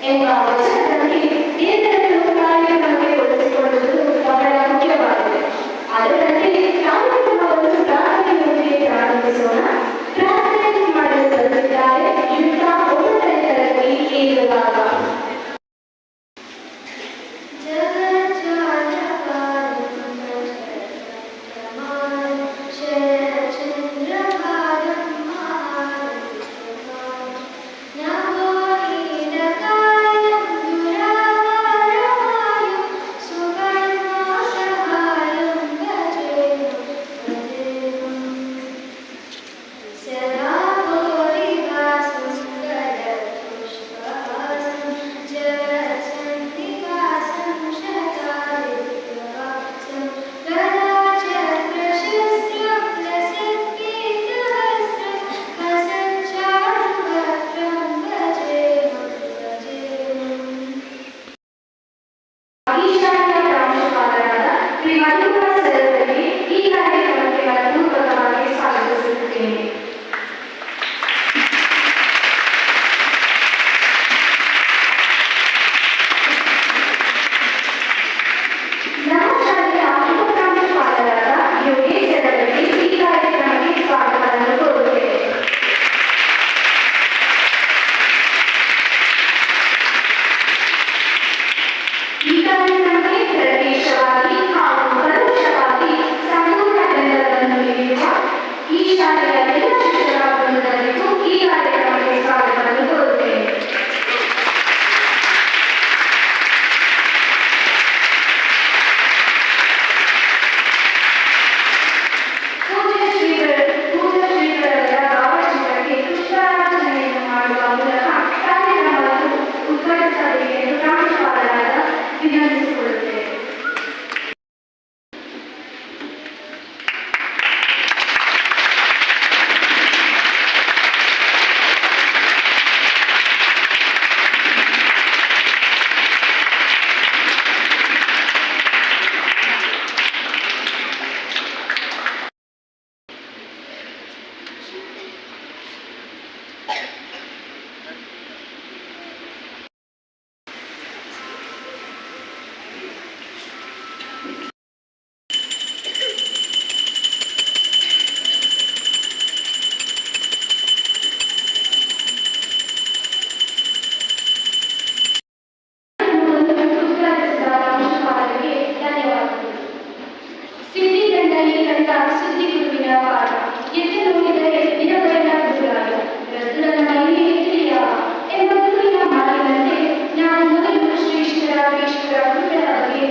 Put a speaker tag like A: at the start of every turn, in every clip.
A: ಎಂಬ ಮಾತಿನಂತೆ ನಾನು ಮೊದಲು ಶ್ರೀ ಶ್ರೀರಾಮೇಶ್ವರ ಗುರುಗಳ ಬಗ್ಗೆ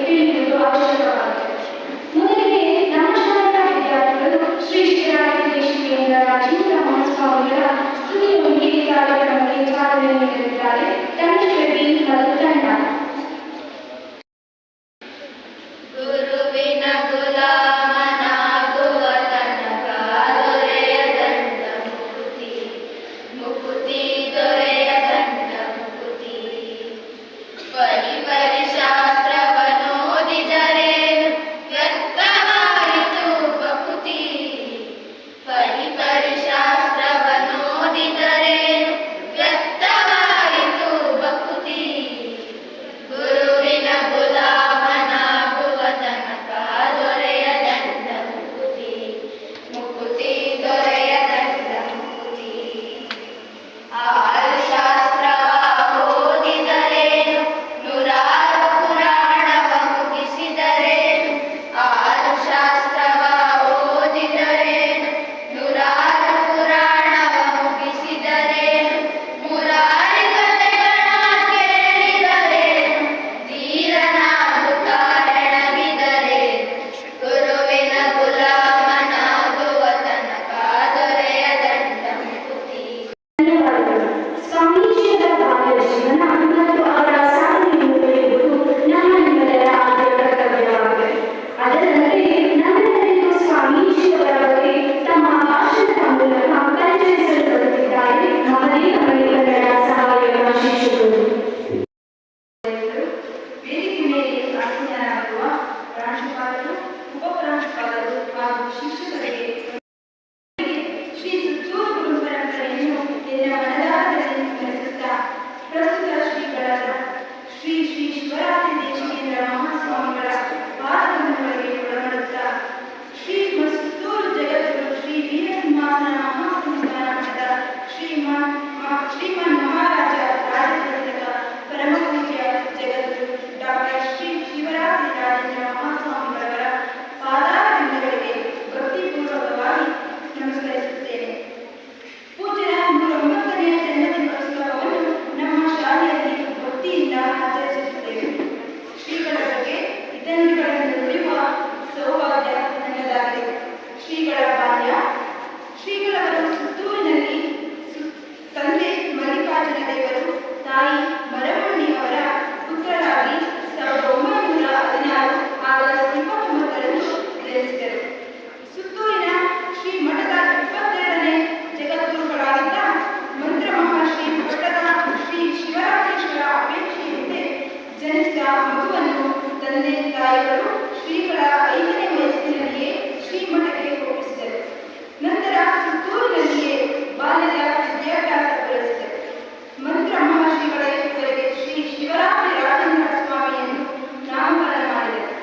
A: ಮಗುವನ್ನು ತಂದೆ ತಾಯಿಗಳು ಶ್ರೀಗಳ 5ನೇ ವಯಸ್ಸಿನಲ್ಲಿಯೇ ಶ್ರೀಮಠಕ್ಕೆ ಹೋಗಿಸಿದರು. ನಂತರ ಸುತ್ತೂರಿನಲ್ಲಿಯೇ ಬಾಲ್ಯದ ವಿದ್ಯಾಭ್ಯಾಸ ಬೆಳೆಸಿದರು. ಮಂತ್ರ ಮಹರ್ಷಿಗಳ ಇವರಿಗೆ ಶ್ರೀ ಶಿವರಾತ್ರಿ ರಾಜೇಂದ್ರ ಸ್ವಾಮಿಯನ್ನು ನಾಮಕರಣ ಮಾಡಿದರು.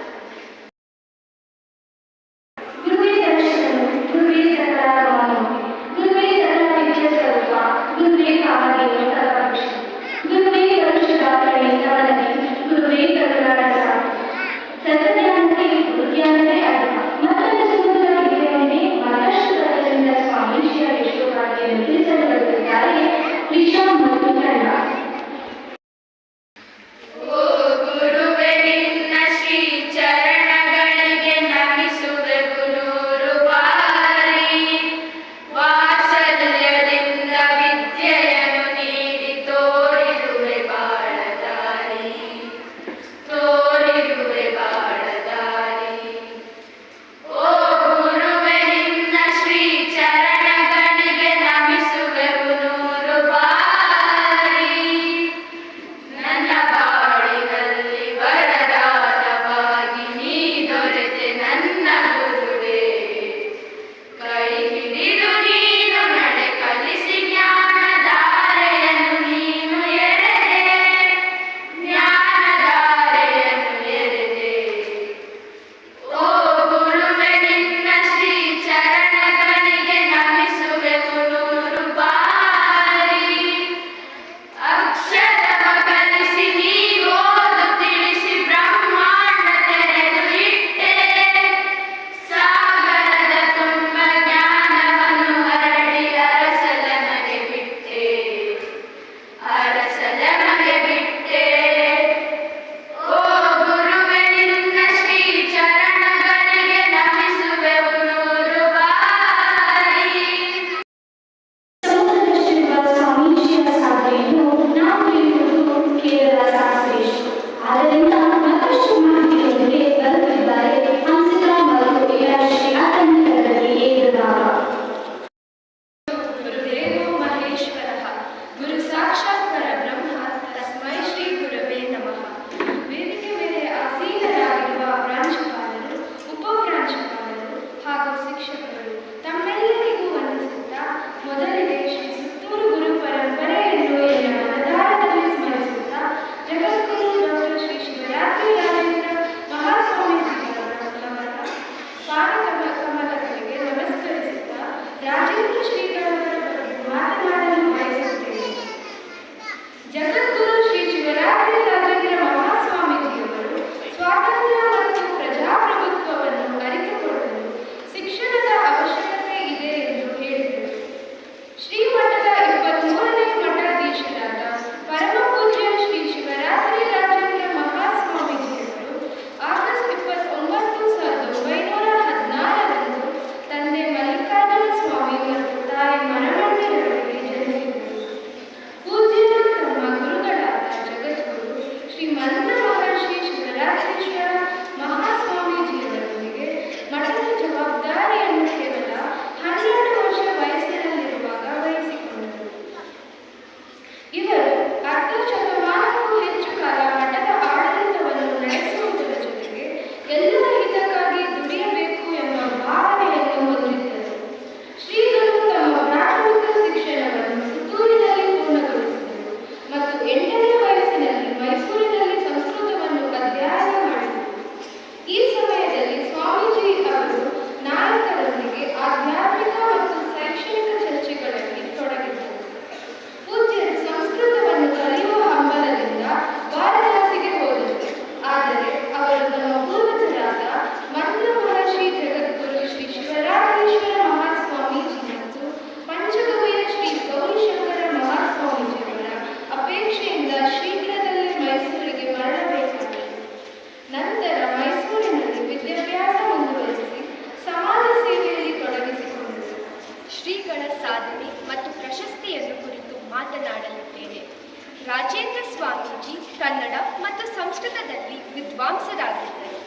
B: ರಾಜೇಂದ್ರ ಸ್ವಾಮೀಜಿ ಕನ್ನಡ ಮತ್ತು ಸಂಸ್ಕೃತದಲ್ಲಿ ವಿದ್ವಾಂಸರಾಗಿದ್ದರು.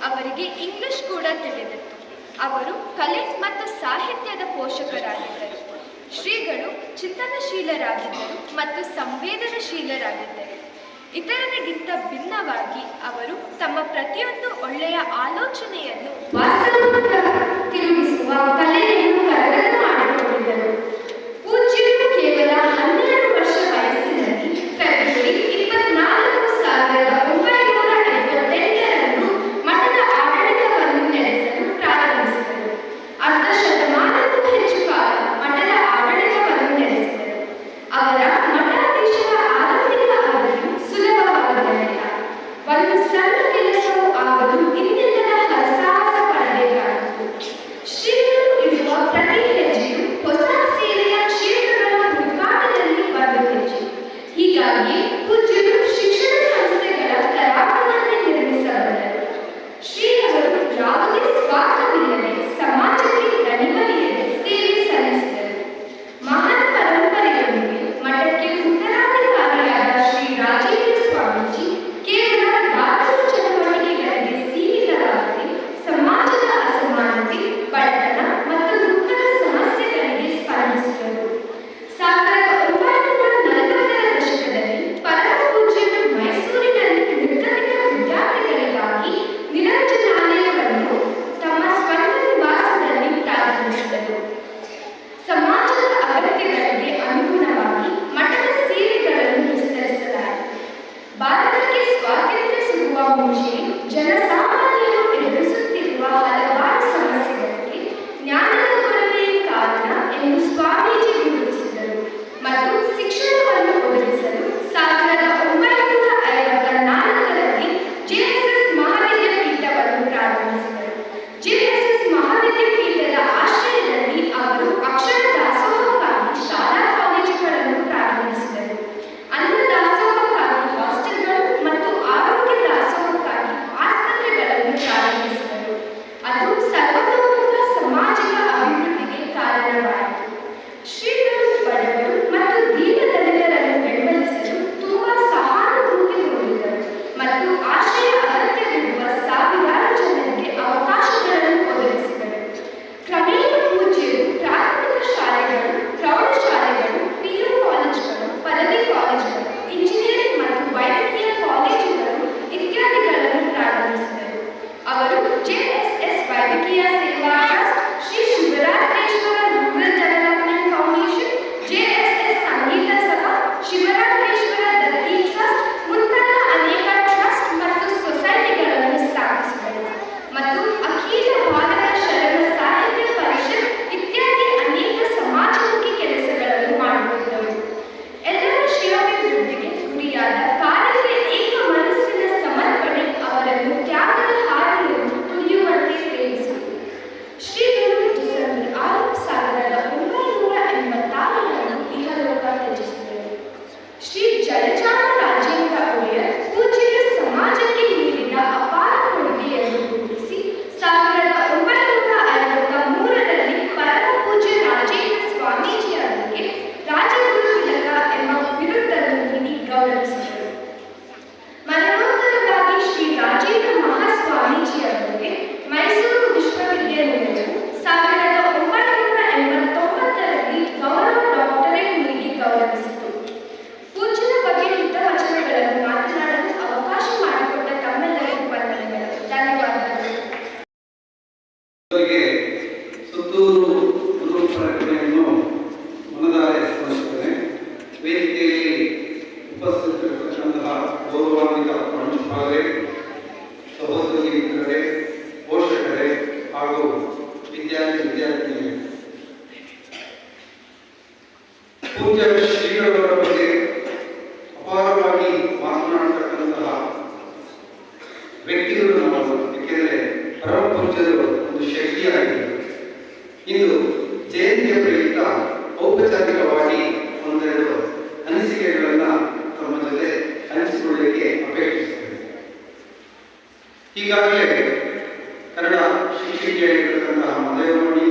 B: ಅವರಿಗೆ ಇಂಗ್ಲಿಷ್ ಕೂಡ ತಿಳಿದಿತ್ತು. ಅವರು ಕಲೆ ಮತ್ತು ಸಾಹಿತ್ಯದ ಪೋಷಕರಾಗಿದ್ದರು. ಶ್ರೀಗಳು ಚಿಂತನಶೀಲರಾಗಿದ್ದರು ಮತ್ತು ಸಂವೇದನಶೀಲರಾಗಿದ್ದರು. ಇತರರಿಗಿಂತ ಭಿನ್ನವಾಗಿ ತಮ್ಮ ಪ್ರತಿಯೊಂದು ಒಳ್ಳೆಯ ಆಲೋಚನೆಯನ್ನು ವಾಸ್ತವಕ್ಕೆ ತಿರುಗಿಸುವ ಕಲೆಯನ್ನು ಕರಗತ ಮಾಡಿಕೊಂಡಿದ್ದರು. ಪೂಜ್ಯರು ಕೇವಲ 12 ವರ್ಷ ವಯಸ್ಸಿನಲ್ಲಿ ಫೆಬ್ರವರಿ 24, 1958 ಮಠದ ಆಡಳಿತವನ್ನು ನಡೆಸಲು ಪ್ರಾರಂಭಿಸಿದರು. ಅರ್ಧ ಶತಮಾನಕ್ಕೂ ಹೆಚ್ಚು ಕಾಲ ಮಠದ ಆಡಳಿತವನ್ನು ನಡೆಸಿದರು. ಅವರ ಮಠಾಧೀಶರ ಆರಂಭಿಕ ಅವಧಿಯು ಸುಲಭವಾಗಿರಲಿಲ್ಲ. ಒಂದು ಸಣ್ಣ ಕೆಲಸವೂ ಆಗಲು ಇನ್ನೆಲ್ಲರ ಹರಸಾಹಸ ಪಡಬೇಕಾಗಿತ್ತು. ಶ್ರೀಗಳು ಇಡುವ ಪ್ರತಿ ಹೆಜ್ಜೆಯು ಹೊಸ ಸೇವೆಯ ಕ್ಷೇತ್ರಗಳ ಹುಡುಕಾಟದಲ್ಲಿ ಒಂದು ಹೆಜ್ಜೆ. ಹೀಗಾಗಿ ಪೂಜ್ಯರು ಶಿಕ್ಷಣ ಸಂಸ್ಥೆಗಳ ತರಾವನ್ನೇ ನಿರ್ಮಿಸಬಲ್ಲರು. ಶ್ರೀಗಳು ಯಾವುದೇ ಸ್ವಾರ್ಥವಿಲ್ಲದೆ ಸಮಾಜಕ್ಕೆ ದಣಿವರಿಯದೆ ಸೇವೆ ಸಲ್ಲಿಸಿದರು. ಮಹಾನ್ ಪರಂಪರೆಯೊಂದಿಗೆ ಮಠಕ್ಕೆ ಉತ್ತರಾಧಿಕಾರಿಯಾದ ಶ್ರೀ ರಾಜೇಂದ್ರ ಸ್ವಾಮೀಜಿ ಕೇವಲ ಧಾರ್ಮಿಕ ಚಟುವಟಿಕೆಗಳಿಗೆ ಸೀಮಿತವಾಗದೆ ಸಮಾಜದ ಅಸಮಾನತೆ, ಬಡತನ ಮತ್ತು ದುಃಖದ ಸಮಸ್ಯೆಗಳಿಗೆ ಸ್ಪಂದಿಸಿದರು. 1940ರ ದಶಕದಲ್ಲಿ ಪರಮ ಪೂಜ್ಯರು ಮೈಸೂರಿನಲ್ಲಿ ನಿರ್ಗತಿಕ ವಿದ್ಯಾರ್ಥಿಗಳಿಗಾಗಿ ನಿರಂಜನಾಲಯವನ್ನು ತಮ್ಮ ಸ್ವಂತ ನಿವಾಸದಲ್ಲಿ ಪ್ರಾರಂಭಿಸಿದರು. ಸಮಾಜದ ಅಗತ್ಯಗಳಿಗೆ ಅನುಗುಣವಾಗಿ ಮಠದ ಸೇವೆಗಳನ್ನು ವಿಸ್ತರಿಸಲಾಯಿತು. ಭಾರತಕ್ಕೆ ಸ್ವಾತಂತ್ರ್ಯ ಸಿಗುವ ಮುಂಚೆ ಜನಸಾಮಾನ್ಯರು ಎದುರಿಸುತ್ತಿರುವ ಹಲವಾರು ಸಮಸ್ಯೆಗಳಿಗೆ ಜ್ಞಾನದ ಕೊರತೆಯೇ ಕಾರಣ ಎಂದು ಸ್ವಾಮೀಜಿ ಗುರುತಿಸಿದರು ಮತ್ತು ಶಿಕ್ಷಣವನ್ನು ಒದಗಿಸಲು 1954ರಲ್ಲಿ ಜೆಎಸ್ಎಸ್ ಮಹಾವಿದ್ಯಾಪೀಠವನ್ನು ಪ್ರಾರಂಭಿಸಿದರು. ಜೆಎಸ್ಎಸ್ ಮಹಾವಿದ್ಯಾಪೀಠದ ಆಶ್ರಯದಲ್ಲಿ ಅವರು ಅಕ್ಷರ ದಾಸೋಹಕ್ಕಾಗಿ ಶಾಲಾ ಕಾಲೇಜುಗಳನ್ನು ಪ್ರಾರಂಭಿಸಿದರು. ಅನ್ನ ದಾಸೋಹಕ್ಕಾಗಿ ಹಾಸ್ಟೆಲ್ಗಳು ಮತ್ತು ಆರೋಗ್ಯ ದಾಸೋಹಕ್ಕಾಗಿ ಆಸ್ಪತ್ರೆಗಳನ್ನು ಪ್ರಾರಂಭಿಸಿದರು. ಅದು ಸರ್ವತೋಮುಖ ಸಾಮಾಜಿಕ ಅಭಿವೃದ್ಧಿಗೆ ಕಾರಣವಾಯಿತು. ಶ್ರೀಗಳು ಬಡವರು ಮತ್ತು ದೀನದಲಿತರನ್ನು ಬೆಂಬಲಿಸಲು ತುಂಬಾ ಸಹಾನುಭೂತಿ ಹೊಂದಿದರು ಮತ್ತು ಆಶ್ರಯ ಅಗತ್ಯವಿರುವ ಸಾವಿರಾರು ಜನರಿಗೆ ಅವಕಾಶಗಳನ್ನು ಒದಗಿಸಿದರು. ಕ್ರಮೇಣ ಪೂಜ್ಯರು ಪ್ರಾಥಮಿಕ ಶಾಲೆಗಳು, ಪ್ರೌಢಶಾಲೆಗಳು, ಪಿಯು ಕಾಲೇಜುಗಳು, ಪದವಿ ಕಾಲೇಜುಗಳು, ಇಂಜಿನಿಯರಿಂಗ್ ಮತ್ತು ವೈದ್ಯಕೀಯ ಕಾಲೇಜುಗಳು ಇತ್ಯಾದಿಗಳನ್ನು ಪ್ರಾರಂಭಿಸಿದರು. ಅವರು JSS Vaidyakeeya Seva trust, Shri Shivarathreeshwara rural development foundation, JSS Sangeetha Sabha, Shivarathreeshwara ದತ್ತಿ ಟ್ರಸ್ಟ್ ಮುಂತಾದ ಅನೇಕ ಟ್ರಸ್ಟ್ ಮತ್ತು ಸೊಸೈಟಿಗಳನ್ನು ಸ್ಥಾಪಿಸಿದರು ಮತ್ತು ಅಖಿಲ ಭಾರತ ಶರಣ ಸಾಹಿತ್ಯ ಪರಿಷತ್ ಇತ್ಯಾದಿ ಅನೇಕ ಸಮಾಜಮುಖಿ ಕೆಲಸಗಳನ್ನು ಮಾಡುತ್ತಿದ್ದರು. ಎಲ್ಲರ ಶ್ರೇಯೋಭಿವೃದ್ಧಿಗೆ ಗುರಿಯಾದ ಕಾರ್ಯಕ್ಕೆ ಏಕ ಮನಸ್ಸಿನ ಸಮರ್ಪಣೆ ಅವರನ್ನು ತ್ಯಾಗದ ಹಾದಿಯನ್ನು ತುಳಿಯುವಂತೆ ಪ್ರೇರಿಸಿತು. ಶ್ರೀಗಳು ಡಿಸೆಂಬರ್ 6, 1986ರಂದು ಇಹಲೋಕ ತ್ಯಜಿಸಿದರು. ಶ್ರೀ ಜಯಚಾಮರಾಜೇಂದ್ರ ಒಡೆಯರ್ ಪೂಜ್ಯರ ಸಮಾಜಕ್ಕೆ ನೀಡಿದ ಅಪಾರ ಕೊಡುಗೆಯನ್ನು ಗುರುತಿಸಿ 1953ರಲ್ಲಿ ಪರಮ ಪೂಜ್ಯ ರಾಜೇಂದ್ರ ಸ್ವಾಮೀಜಿಯವರಿಗೆ ರಾಜಗುರು ತಿಲಕ ಎಂಬ ಬಿರುದನ್ನು ನೀಡಿ ಗೌರವಿಸಿದರು. ಮರಣೋತ್ತರವಾಗಿ ಶ್ರೀ ರಾಜೇಂದ್ರ ಮಹಾಸ್ವಾಮೀಜಿಯವರಿಗೆ ಮೈಸೂರು ವಿಶ್ವವಿದ್ಯಾನಿಲಯವು 1989ರಲ್ಲಿ ಗೌರವ ಡಾಕ್ಟರೇಟ್ ನೀಡಿ ಗೌರವಿಸಿತು. ಪೂಜ್ಯರ ಬಗ್ಗೆ ಹಿತವಚನಗಳನ್ನು ಮಾತನಾಡಲು ಅವಕಾಶ ಮಾಡಿಕೊಟ್ಟ ತಮ್ಮೆಲ್ಲರಿಗೂ ವಂದನೆಗಳು. ಧನ್ಯವಾದಗಳು.
C: ಇವರಿಗೆ ಸುತ್ತೂರು ಗುರು ಪರಂಪರೆಯನ್ನು ಮನದಾರೆ ಸ್ಮರಿಸುತ್ತೇನೆ. ವೇದಿಕೆಯಲ್ಲಿ ಉಪಸ್ಥಿತರಿರತಕ್ಕಂತಹ ಗೌರವಾನ್ವಿತ ಪ್ರಾಂಶುಪಾಲರೇ, ಸಹೋದರಿ ಮಿತ್ರರೇ, ಪೋಷಕರೇ ಹಾಗೂ ವಿದ್ಯಾರ್ಥಿನಿಯರೇ, ಪೂಜ್ಯ ಶ್ರೀಗಳವರ ಬಗ್ಗೆ ಅಪಾರವಾಗಿ ಮಾತನಾಡತಕ್ಕಂತಹ ವ್ಯಕ್ತಿಗಳು ನಾವು. ಏಕೆಂದರೆ ಪರಮ ಪೂಜ್ಯರು ಒಂದು ಶಕ್ತಿಯಾಗಿದೆ. ಇಂದು ಜಯಂತಿಯ ಪ್ರಯುಕ್ತ ಔಪಚಾರಿಕವಾಗಿ ಒಂದೆರಡು ಅನಿಸಿಕೆಗಳನ್ನು ತಮ್ಮ ಜೊತೆ ಹಂಚಿಕೊಳ್ಳಲಿಕ್ಕೆ ಅಪೇಕ್ಷಿಸುತ್ತೇನೆ. ಈಗಾಗಲೇ ಕನ್ನಡ ಶಿಕ್ಷಕಿಯಾಗಿರತಕ್ಕಂತಹ ಮದಯಮಣಿ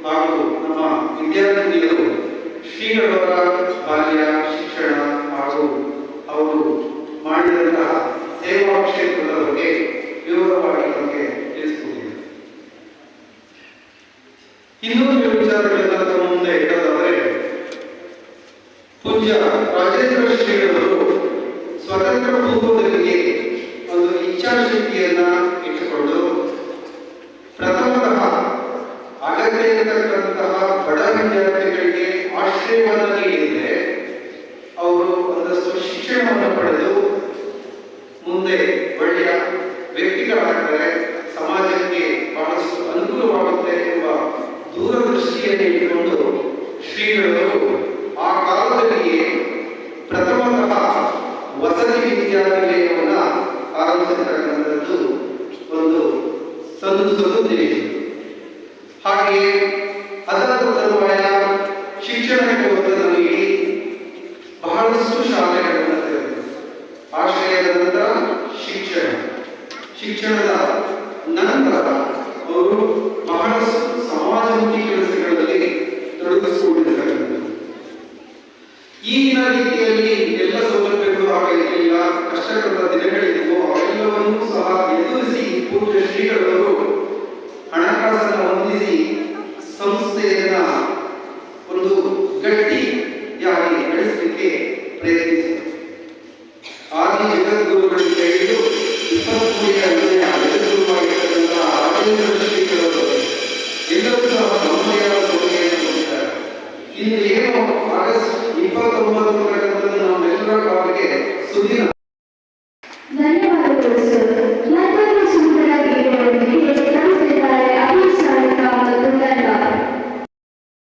C: ಹಾಗೂ ನಮ್ಮ ವಿದ್ಯಾರ್ಥಿನಿಯರು ಶ್ರೀಗಳವರ ಬಾಲ್ಯ ಶಿಕ್ಷಣ ಹಾಗೂ ಅವರು ಮಾಡಿದಂತಹ ಸೇವಾ ಕ್ಷೇತ್ರದ ಬಗ್ಗೆ ವಿವರವಾಗಿ ನಮಗೆ ತಿಳಿಸಿಕೊಟ್ಟಿದ್ದಾರೆ. ಇನ್ನೊಂದು ವಿಚಾರಗಳನ್ನು ತಮ್ಮ ಮುಂದೆ ಇಡೋದಾದರೆ, ಪೂಜ್ಯ ರಾಜೇಂದ್ರ ಶ್ರೀಗಳವರು ಸ್ವತಂತ್ರ ಪೂರ್ವದಲ್ಲಿಯೇ ಒಂದು ಇಚ್ಛಾ ಇಚ್ಛಾಶಕ್ತಿಯನ್ನ ಇಟ್ಟುಕೊಂಡು ಪ್ರಥಮತಃ ಅಗತ್ಯ ಇರತಕ್ಕಂತಹ ಬಡ ವಿದ್ಯಾರ್ಥಿಗಳಿಗೆ ಆಶ್ರಯವನ್ನು ನೀಡಿದರೆ ಅವರು ಒಂದಷ್ಟು ಶಿಕ್ಷಣವನ್ನು ಪಡೆದು ಮುಂದೆ ಒಳ್ಳೆಯ ವ್ಯಕ್ತಿಗಳಾಗ್ತಾರೆ, ಸಮಾಜಕ್ಕೆ ಬಹಳಷ್ಟು ಅನುಕೂಲವಾಗುತ್ತೆ ಎಂಬ ದೂರದೃಷ್ಟಿಯನ್ನು ಇಟ್ಟುಕೊಂಡು ಶ್ರೀಗಳು ಆ ಕಾಲದಲ್ಲಿಯೇ ಪ್ರಥಮತಃ ವಸತಿ ವಿದ್ಯಾನಿಲಯವನ್ನು ಆರಂಭಿಸಿರ್ತಕ್ಕಂಥದ್ದು ಒಂದು ಸದುದ್ದೇಶ. ಹಾಗೆಯೇ ಅದರ ತರುವಾಯ ಶಿಕ್ಷಣಕ್ಕೆ ಒತ್ತನ್ನು ನೀಡಿ ಬಹಳಷ್ಟು ಶಾಲೆಗಳನ್ನು ತೆರೆದರು. ಆಶ್ರಯದ ನಂತರ ಶಿಕ್ಷಣದ ನಂತರ ಅವರು ಬಹಳಷ್ಟು ಸಮಾಜಮುಖಿ ಕೆಲಸಗಳಲ್ಲಿ ತೊಡಗಿಸಿಕೊಂಡಿರತಕ್ಕಂಥದ್ದು. ಈಗಿನ ರೀತಿಯಲ್ಲಿ ಎಲ್ಲ ಸೌಲಭ್ಯಗಳು ಆಗ ಇರಲಿಲ್ಲ, ಕಷ್ಟಕರ ದಿನಗಳಿದ್ದವು. ಅವೆಲ್ಲವನ್ನೂ ಸಹ ಎದುರಿಸಿ ಪೂಜ್ಯ ಶ್ರೀಗಳವರು ಹಣಕಾಸನ್ನು ಹೊಂದಿಸಿ ಸಂಸ್ಥೆಯನ್ನ ಒಂದು ಗಟ್ಟಿಯಾಗಿ ನಡೆಸಲಿಕ್ಕೆ ಪ್ರಯತ್ನಿಸಿದರು. ಆದಿ ಜಗದ್ಗುರುಗಳಿಂದ ಹಿಡಿದು 23ನೇ ಜಗದ್ಗುರುವಾಗಿರ್ತಕ್ಕಂತಹ ರಾಜೇಂದ್ರ ಶ್ರೀಗಳವರು ಎಲ್ಲರೂ ಸಹ ತಮ್ಮದೇ ಕೊಡುಗೆಯನ್ನು ಕೊಟ್ಟಿದ್ದಾರೆ. ಇನ್ನು ಏನು ಆಗಸ್ಟ್ 29 ನಮ್ಮೆಲ್ಲರ ಕಾಲಿಗೆ ಸುದಿನ.
D: ಧನ್ಯವಾದಗಳು ಸರ್. ಮತ್ತೊಂದು ಸುಂದರ ಗೀತೆಯೊಂದಿಗೆ ತರುತ್ತಿದ್ದಾರೆ ಅಭಿಸಾರಿಕ ಮತ್ತು ತಂಡ.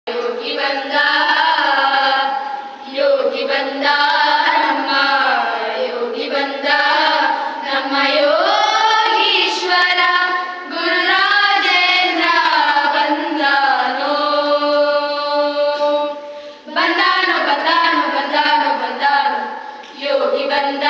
B: ಯೋಗಿ ಬಂದ, ಯೋಗಿ ಬಂದ, ನಮ್ಮ ಯೋಗಿ ಬಂದ, ನಮ್ಮ ಯೋಗೀಶ್ವರ ಗುರುರಾಜೇಂದ್ರ ಬಂದಾನೋ, ಬಂದಾನೋ ಬಂದಾನೋ ಬಂದಾನೋ ಬಂದಾನೋ ಯೋಗಿ ಬಂದ.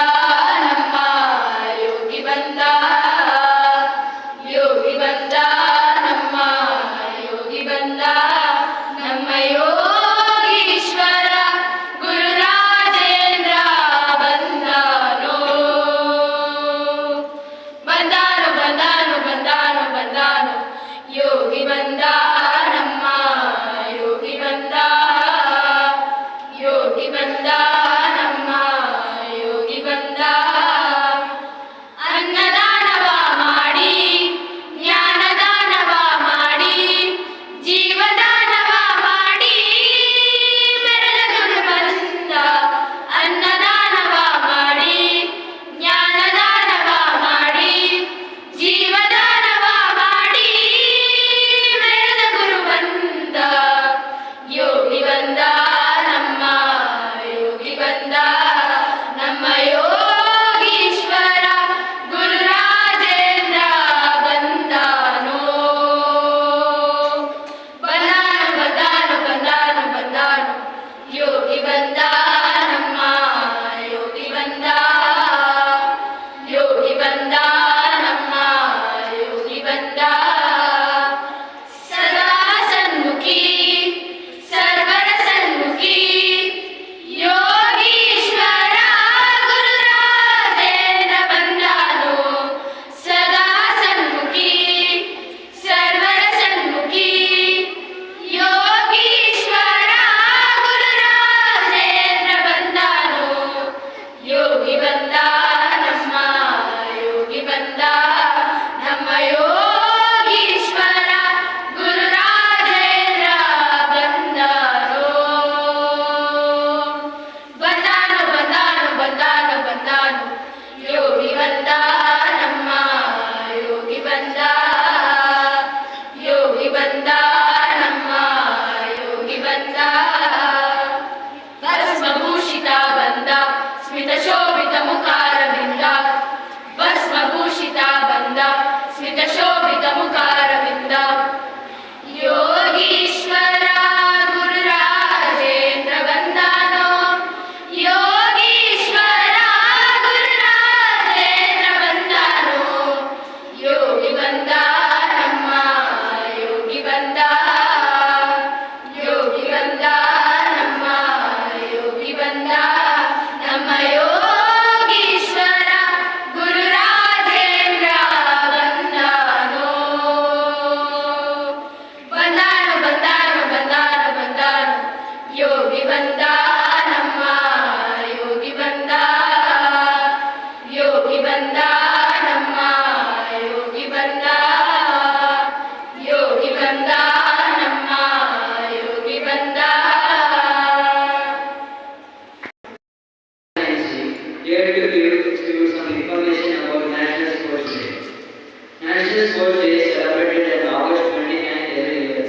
E: National Sports Day is celebrated on August 29th every year.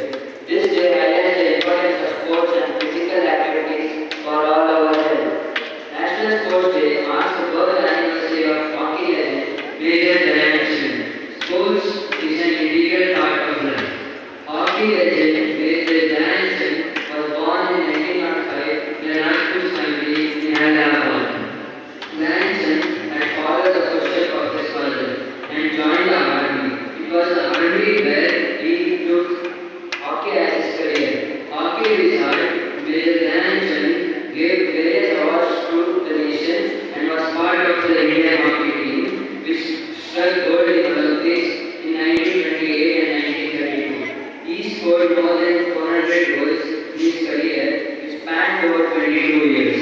E: This day highlights the importance of sports and physical activities for all our health. National Sports Day marks the birth anniversary of hockey legend Major Dhyanchandji. Sports is an integral part of life. Hockey legend Major Dhyanchandji was born in 1905 in a Rajput family in Ahmedabad. Dhyanchandji had followed the footsteps of his father and joined the army. It was the army where he took hockey as his career. Hockey result, Major Dhyanchandji gave various awards to the nation and was part of the Indian hockey team, which struck gold in Olympics in 1928 and 1932. He scored more than 400 goals in his career, which spanned over 22 years.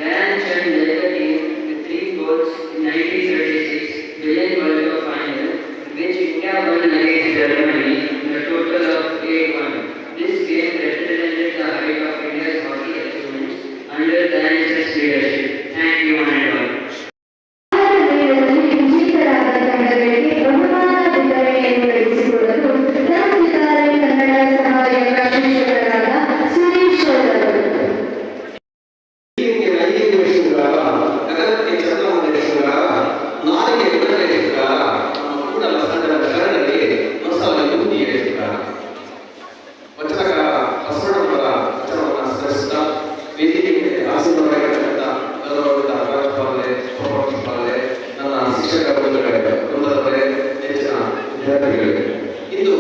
E: Dhyanchandji led the team with 3 goals in 1936 Berlin World Cup final, which India won against Germany in a total of 8-1. This game represented the height of India's hockey achievements under Dhyanchandji's leadership. Thank you and all.
D: ಮೇಳದಲ್ಲಿ ವಿಜೇತರಾದ ತಂಡಗಳಿಗೆ ಬಹುಮಾನ ವಿತರಣೆಯನ್ನು ನಡೆಸಿಕೊಳ್ಳಲು ತಲುಪಿದ್ದಾರೆ ಕನ್ನಡ ಸಹಾಯಕ ಶಿಕ್ಷಕರಾದ ಸುರೇಶ್ ಅವರು.
C: ಹೀಗೆ ಐದು ವರ್ಷಗಳ ಜಗತ್ತಿಗೆ ಚಂದ್ರಮಂದಿರ ನಾಲಿಗೆ ಬಿಡಲೇಶಗಳ ಕೂಡಲ ಸಂಘದ ಶರಣರಿಗೆ ಮಸಾಲ ಯುವತಿಯ ವಚನಕಾರ ಬಸವಣ್ಣವರ ವಚನವನ್ನು ಸ್ಮರಿಸುತ್ತಾ ವೇದಿಕೆಗೆ ಆಸೀನರಾಗಿರತಕ್ಕಂಥ ಗೌರವಯುತ ಪ್ರಾಂಶುಪಾಲರೇ, ಉಪಪ್ರಾಂಶುಪಾಲರೇ, ನನ್ನ ಶಿಕ್ಷಕ ವೃಂದದವರೇ, ನೆಚ್ಚಿನ ವಿದ್ಯಾರ್ಥಿಗಳೇ, ಇಂದು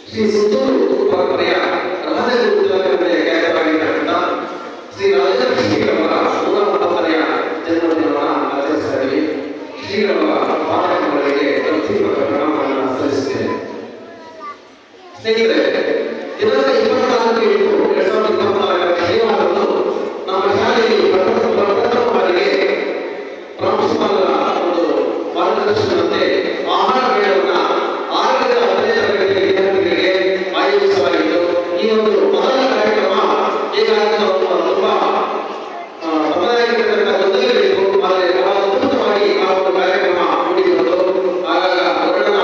C: ಶ್ರೀ ಸುತ್ತೂರು ಪರಂಪರೆಯ ರಹಸ್ಯಗುರುತುಗಳೇ ಖ್ಯಾತರಾಗಿರ್ತಕ್ಕಂಥ ಶ್ರೀ ರಾಜೇಂದ್ರ ಶ್ರೀಗಳವರ 109ನೆಯ ಜನ್ಮದಿನವನ್ನು ಆಚರಿಸ್ತಾ ಇದ್ದೀವಿ. ಶ್ರೀಗಳವರ ಪಾಠಗಳಿಗೆ ಪ್ರತಿಪಕ್ಷ ಪ್ರಣಾಮವನ್ನು ಸಲ್ಲಿಸುತ್ತೇನೆ. ಸ್ನೇಹಿತರೆ, ದಿನಾಂಕ 24/8/2024 ಶನಿವಾರದಂದು ನಮ್ಮ ಶಾಲೆಯಲ್ಲಿ ಪ್ರಥಮ ಬಾರಿಗೆ ಪ್ರಾಂಶುಪಾಲರ ಒಂದು ಮಾರ್ಗದರ್ಶನದಂತೆ ಆಹಾರ ಮೇಳವನ್ನು 6ರಿಂದ 10ನೇ ತರಗತಿಯ ವಿದ್ಯಾರ್ಥಿಗಳಿಗೆ ಆಯೋಜಿಸಲಾಗಿತ್ತು. ಈ ಒಂದು ಮೊದಲ ಕಾರ್ಯಕ್ರಮ ಹೇಗಾಗುತ್ತೆ ತುಂಬಾ ತಮ್ಮದಾಗಿರ್ತಕ್ಕಂಥ ಗೊಂದಲಗಳಿತ್ತು. ಆದರೆ ಬಹಳ ಅದ್ಭುತವಾಗಿ ಆ ಒಂದು ಕಾರ್ಯಕ್ರಮ ಮೂಡಿಬಂತು. ಆಗಾಗ ವರ್ಣನ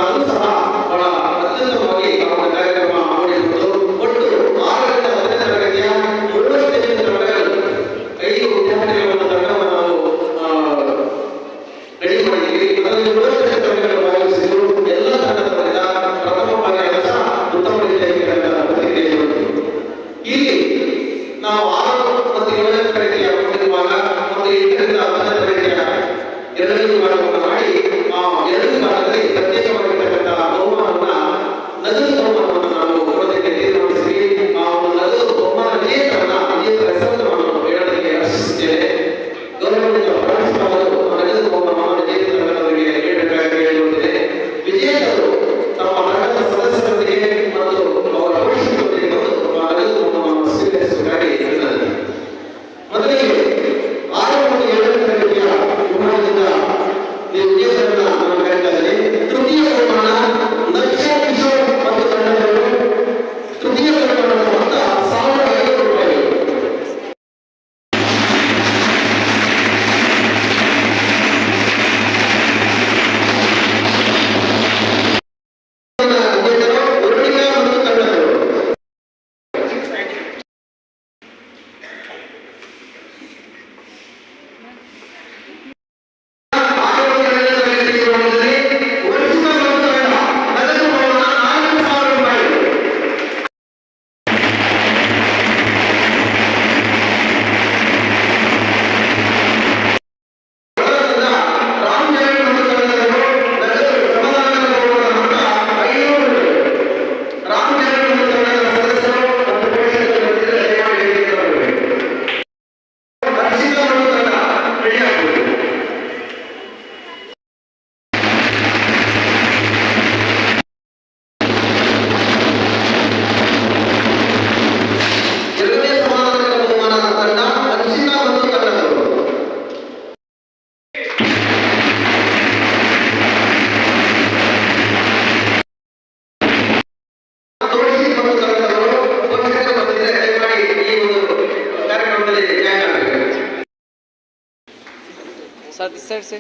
C: ಆದರೂ ಸಹ ಬಹಳ ಅತ್ಯುತ್ತಮವಾಗಿ ಆ ಒಂದು ಕಾರ್ಯಕ್ರಮ ಮೂಡಿಬಂತು. ಒಟ್ಟು 6ರಿಂದ 10ನೇ ತರಗತಿಯ 75 ತಂಡಗಳು 5 ವಿದ್ಯಾರ್ಥಿಗಳ ತಂಡವನ್ನು ನಾವು ರೆಡಿ ಮಾಡಿದ್ದೀವಿ. ಅದರಲ್ಲಿ 75 ತಂಡಗಳು ಭಾಗವಹಿಸಿದ್ದು ಎಲ್ಲ ತಂಡದವರಿಂದ ಪ್ರಥಮವಾಗಿ ಕೆಲಸ ಉತ್ತಮ ರೀತಿಯಾಗಿ ಪ್ರತಿಕ್ರಿಯೆ ಬಂತು. ಇಲ್ಲಿ ನಾವು 6 ಮತ್ತು 7ನೇ ತರಗತಿಯ ಮುಂದಿರುವಾಗ ಮತ್ತು 8ರಿಂದ 10ನೇ ತರಗತಿಯ 2ನೇ ವಿಭಾಗವನ್ನು ಮಾಡಿ ಆ 2 ವಿಭಾಗದಲ್ಲಿ ಪ್ರತ್ಯೇಕವಾಗಿರ್ತಕ್ಕಂಥ ಬಹುಮಾನವನ್ನ ನಗದು ಬಹುಮಾನವನ್ನು ನಾವು ಕೊಡೋದಕ್ಕೆ ತೀರ್ಮಾನಿಸಿದ್ವಿ. ಆ ಒಂದು ನಗದು ಬಹುಮಾನ ವಿಜೇತರ ಹೆಸರನ್ನು ನಾನು ಹೇಳೋದಕ್ಕೆ ಆಶಿಸುತ್ತೇನೆ. ಗೌರವಯುತ ಪ್ರಾಂಶುಪಾಲರು ನಗದು ಬಹುಮಾನವನ್ನು ವಿಜೇತರಿಗೆ ನೀಡಬೇಕಾಗಿ ಕೇಳಿಕೊಂಡಿದೆ. ವಿಜೇತರು ತಮ್ಮ ತಂಡದ ಸದಸ್ಯರೊಂದಿಗೆ ಮತ್ತು ಅವರ ಪೋಷಕರೊಂದಿಗೆ ಬಂದು ಆ ನಗದು ಬಹುಮಾನವನ್ನು ಸ್ವೀಕರಿಸಬೇಕಾಗಿ ವಿನಂತಿ. ಮೊದಲಿಗೆ 6 ಮತ್ತು 7ನೇ ತರಗತಿಯ ವಿಭಾಗದಿಂದ ವಿಜೇತರನ್ನ ನಾನು ಕರೀತಾ ಇದ್ದೇನೆ. ತೃತೀಯ ಬಹುಮಾನ ನಕ್ಷ ಕಿಶೋರ್ ಮತ್ತು ತಂಡದವರು. ತೃತೀಯ ಬಹುಮಾನದ ಮೊತ್ತ 1,500 ರೂಪಾಯಿಗಳು. ವಿಜೇತರು ಉರುಳಿಗ ಮತ್ತು ತಂಡದವರು.
F: सर इस साइड से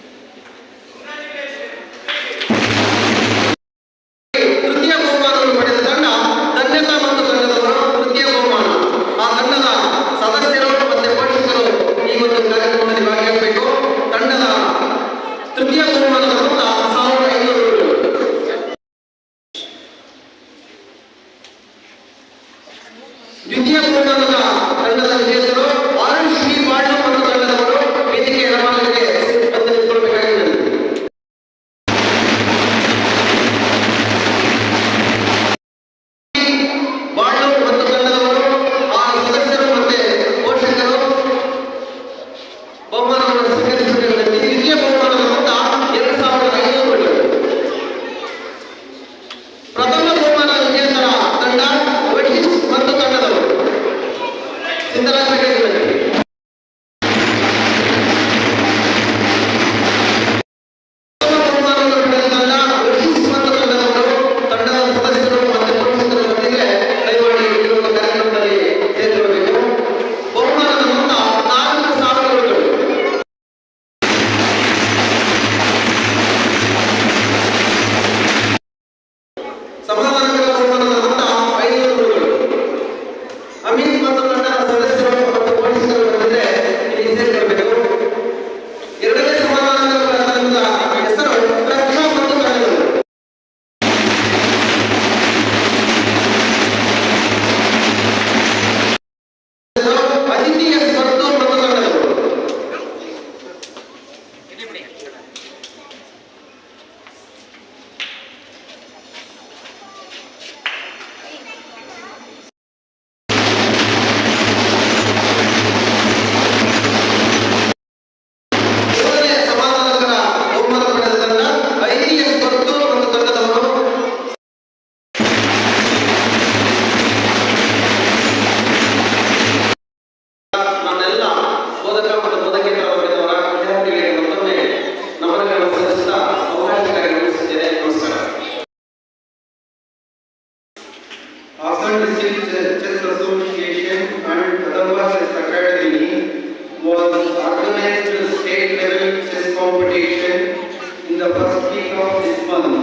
C: week of this month.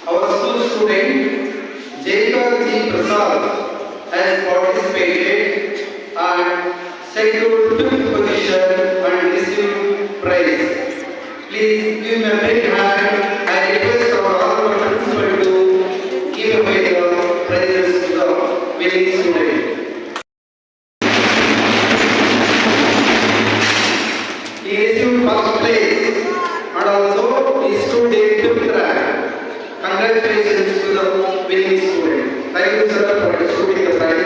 C: Our school student Jacob G. Prasad has participated and secured 5th position and received prize. Please give him a big hand. I request our all participants to give away the prizes to the winning student. He received first place and also he stood in 5th rank. Congratulations to the winning student. Thank you, sir, for distributing the prize.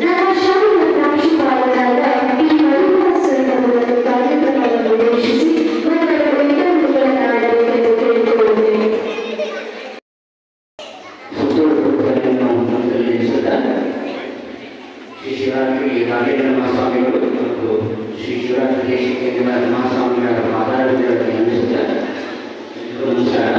D: ನಮ್ಮ ಶಾಲೆಯ ಪ್ರಾಂಶುಪಾಲರಾದ T. ಮರುಳಾಸನ್ ಅವರನ್ನು ಕಾರ್ಯಕ್ರಮವನ್ನು ಉದ್ದೇಶಿಸಿ ಒಂದೆರಡು ವಿದ್ಯಾರ್ಥಿಗಳನ್ನು ಆಡಬೇಕೆಂದು ಕೇಳಿಕೊಳ್ಳುತ್ತೇನೆ.
F: ಶ್ರೀ ಶಿವರಾತ್ರಿ ರಾಘವೇಂದ್ರ ಮಹಾಸ್ವಾಮಿಗಳು ಮತ್ತು ಶ್ರೀ ಶಿವರಾತ್ರಿ ದೇಶಿಕೇಂದ್ರ ಮಹಾಸ್ವಾಮಿಗಳ ಮಾತಾಡುವುದಕ್ಕೆ ನಮಸ್ಕಾರ.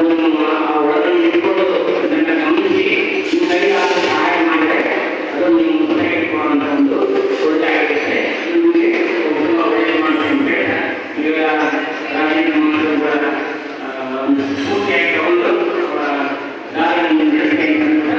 F: ಅದನ್ನು ಆ ಒಳಗನ್ನು ಇಟ್ಕೊಂಡು ಅದನ್ನು ಗಮನಿಸಿ ನಿಮ್ಮ ಕೈಲಾದ ಸಹಾಯ ಮಾಡಿದರೆ ಅದನ್ನು ನೀವು ಹೊರಗೆ ಇಟ್ಕೊಳ್ಳುವಂಥ ಒಂದು ಒಳ್ಳೆಯಾಗುತ್ತೆ. ನಿಮಗೆ ತುಂಬ ಒಳ್ಳೆಯದು ಮಾಡ್ತೀನಿ ಅಂತ ಹೇಳ ಈಗ ರಾಜೇಂದ್ರ ಮಾಸ್ಟರ್ ಒಂದು ಸ್ಫೂರ್ತಿಯಾಗಿ ತಗೊಂಡು ಅವರ ದಾರಿಯನ್ನು ನಡೆಸ್ತಾ